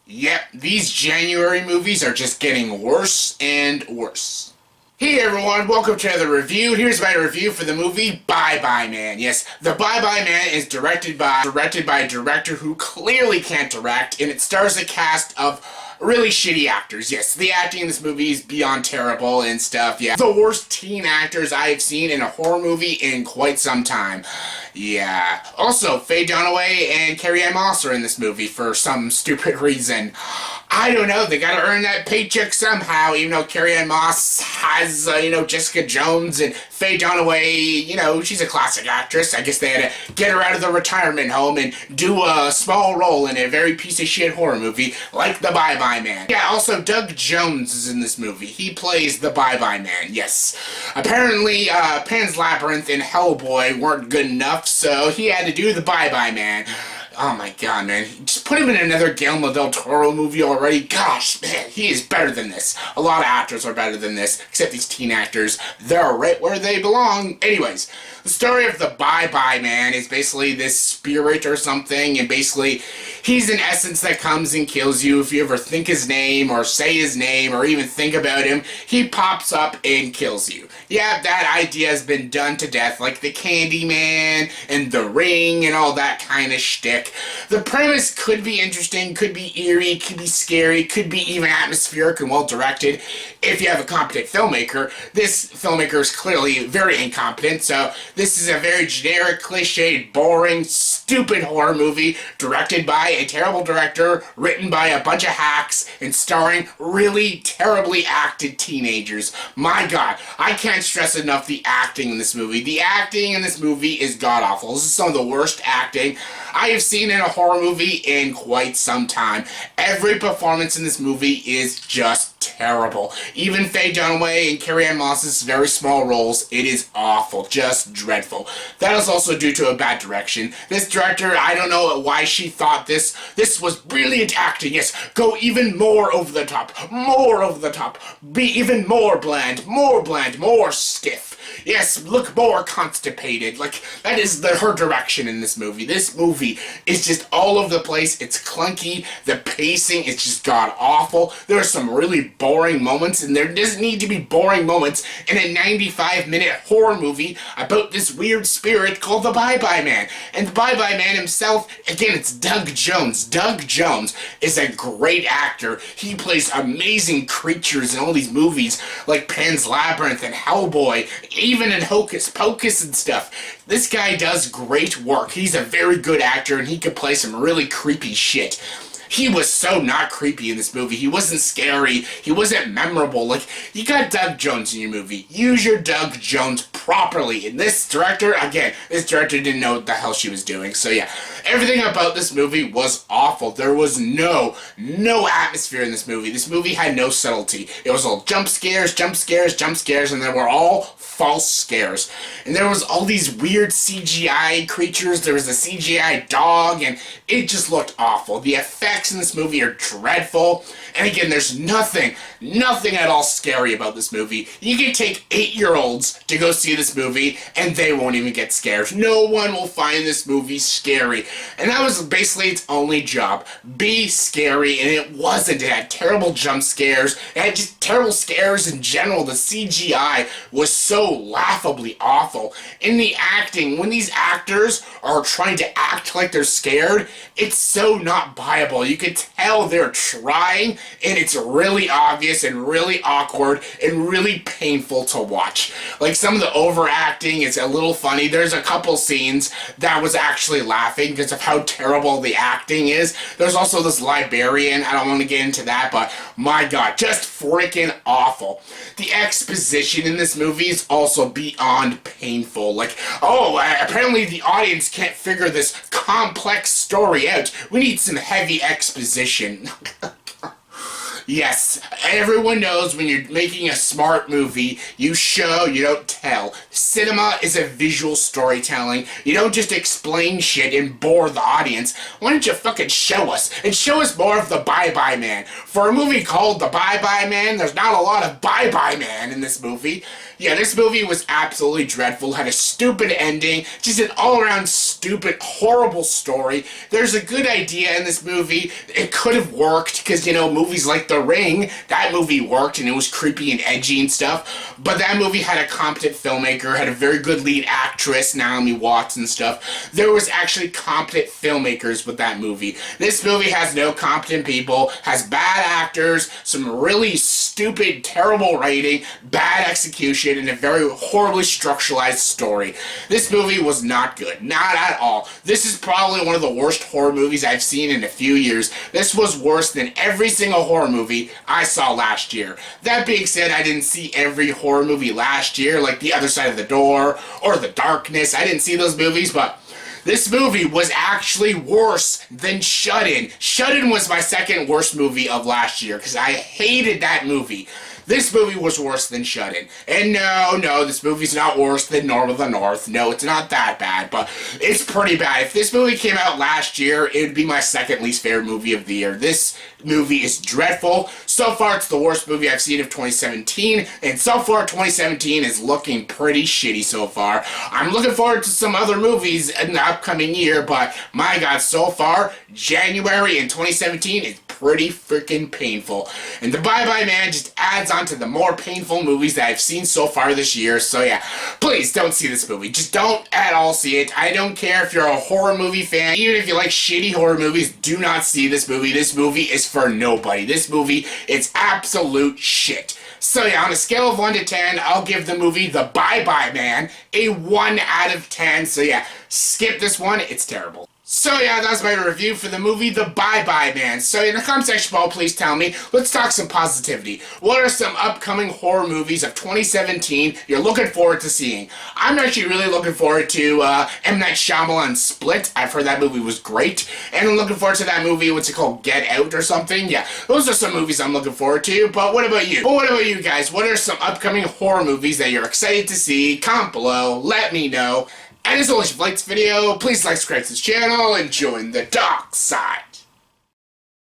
Yep, these January movies are just getting worse and worse. Hey everyone, welcome to another review. Here's my review for the movie Bye Bye Man. Yes, The Bye Bye Man is directed by a director who clearly can't direct, and it stars a cast of really shitty actors. Yes, the acting in this movie is beyond terrible and stuff. Yeah, the worst teen actors I've seen in a horror movie in quite some time. Yeah. Also, Faye Dunaway and Carrie-Anne are in this movie for some stupid reason. I don't know, they gotta earn that paycheck somehow, even though Carrie-Anne Moss has, Jessica Jones, and Faye Dunaway, she's a classic actress. I guess they had to get her out of the retirement home and do a small role in a very piece of shit horror movie like The Bye Bye Man. Yeah, also Doug Jones is in this movie. He plays the Bye Bye Man, yes. Apparently, Pan's Labyrinth and Hellboy weren't good enough, so he had to do the Bye Bye Man. Oh my god, man. Just put him in another Guillermo del Toro movie already. Gosh, man, he is better than this. A lot of actors are better than this, except these teen actors. They're right where they belong. Anyways, the story of the Bye Bye Man is basically this spirit or something, and basically, he's an essence that comes and kills you. If you ever think his name, or say his name, or even think about him, he pops up and kills you. Yeah, that idea has been done to death, like the Candyman, and the Ring, and all that kind of shtick. The premise could be interesting, could be eerie, could be scary, could be even atmospheric and well directed if you have a competent filmmaker. This filmmaker is clearly very incompetent, so this is a very generic, cliched, boring, stupid horror movie directed by a terrible director, written by a bunch of hacks, and starring really terribly acted teenagers. My god, I can't stress enough the acting in this movie. The acting in this movie is god-awful. This is some of the worst acting I have seen in a horror movie in quite some time. Every performance in this movie is just terrible. Even Faye Dunaway and Carrie-Anne Moss's very small roles, it is awful, just dreadful. That is also due to a bad direction. This director, I don't know why she thought this was brilliant acting. Yes, go even more over the top, be even more bland, more stiff. Yes, look more constipated. Like, that is her direction in this movie. This movie is just all over the place. It's clunky. The pacing is just god-awful. There are some really boring moments, and there doesn't need to be boring moments in a 95-minute horror movie about this weird spirit called the Bye Bye Man. And the Bye Bye Man himself, again, it's Doug Jones. Doug Jones is a great actor. He plays amazing creatures in all these movies, like Pan's Labyrinth and Hellboy, even in Hocus Pocus and stuff. This guy does great work. He's a very good actor, and he can play some really creepy shit. He was so not creepy in this movie. He wasn't scary. He wasn't memorable. Like, you got Doug Jones in your movie. Use your Doug Jones properly. And this director, again, this director didn't know what the hell she was doing. So yeah, everything about this movie was awful. There was no atmosphere in this movie. This movie had no subtlety. It was all jump scares, and they were all false scares. And there was all these weird CGI creatures. There was a CGI dog, and it just looked awful. The effects in this movie are dreadful. And again, there's nothing at all scary about this movie. You can take 8-year-olds to go see this movie, and they won't even get scared. No one will find this movie scary. And that was basically its only job. Be scary, and it wasn't. It had terrible jump scares. It had just terrible scares in general. The CGI was so laughably awful. In the acting, when these actors are trying to act like they're scared, it's so not viable. You can tell they're trying, and it's really obvious and really awkward and really painful to watch. Like, some of the overacting is a little funny. There's a couple scenes that was actually laughing because of how terrible the acting is. There's also this librarian. I don't want to get into that, but my god, just freaking awful. The exposition in this movie is also beyond painful. Like, apparently the audience can't figure this complex story out. We need some heavy exposition. Yes, everyone knows when you're making a smart movie, you show, you don't tell. Cinema is a visual storytelling. You don't just explain shit and bore the audience. Why don't you fucking show us? And show us more of the Bye Bye Man. For a movie called The Bye Bye Man, there's not a lot of Bye Bye Man in this movie. Yeah, this movie was absolutely dreadful, had a stupid ending, just an all-around stupid stupid, horrible story. There's a good idea in this movie. It could have worked, because, you know, movies like The Ring, that movie worked, and it was creepy and edgy and stuff, but that movie had a competent filmmaker, had a very good lead actress, Naomi Watts and stuff. There was actually competent filmmakers with that movie. This movie has no competent people, has bad actors, some really stupid, terrible writing, bad execution, and a very horribly structuralized story. This movie was not good. Not at all. This is probably one of the worst horror movies I've seen in a few years. This was worse than every single horror movie I saw last year. That being said, I didn't see every horror movie last year, like The Other Side of the Door or The Darkness. I didn't see those movies, but this movie was actually worse than Shut-In. Shut-In was my second worst movie of last year, because I hated that movie. This movie was worse than Shut-In. And no, this movie's not worse than Norm of the North. No, it's not that bad, but it's pretty bad. If this movie came out last year, it would be my second least favorite movie of the year. This movie is dreadful. So far, it's the worst movie I've seen of 2017, and so far, 2017 is looking pretty shitty so far. I'm looking forward to some other movies in the upcoming year, but my god, so far, January in 2017 is pretty freaking painful. And The Bye Bye Man just adds on to the more painful movies that I've seen so far this year. So yeah, please don't see this movie. Just don't at all see it. I don't care if you're a horror movie fan. Even if you like shitty horror movies, do not see this movie. This movie is for nobody. This movie is absolute shit. So yeah, on a scale of 1 to 10, I'll give the movie The Bye Bye Man a 1 out of 10. So yeah, skip this one. It's terrible. So yeah, that was my review for the movie The Bye Bye Man. So in the comment section below, please tell me, let's talk some positivity. What are some upcoming horror movies of 2017 you're looking forward to seeing? I'm actually really looking forward to M. Night Shyamalan's Split. I've heard that movie was great. And I'm looking forward to that movie, what's it called, Get Out or something? Yeah, those are some movies I'm looking forward to. But what about you? But what about you guys? What are some upcoming horror movies that you're excited to see? Comment below, let me know. And as always, if you liked this video, please like, subscribe to this channel, and join the dark side.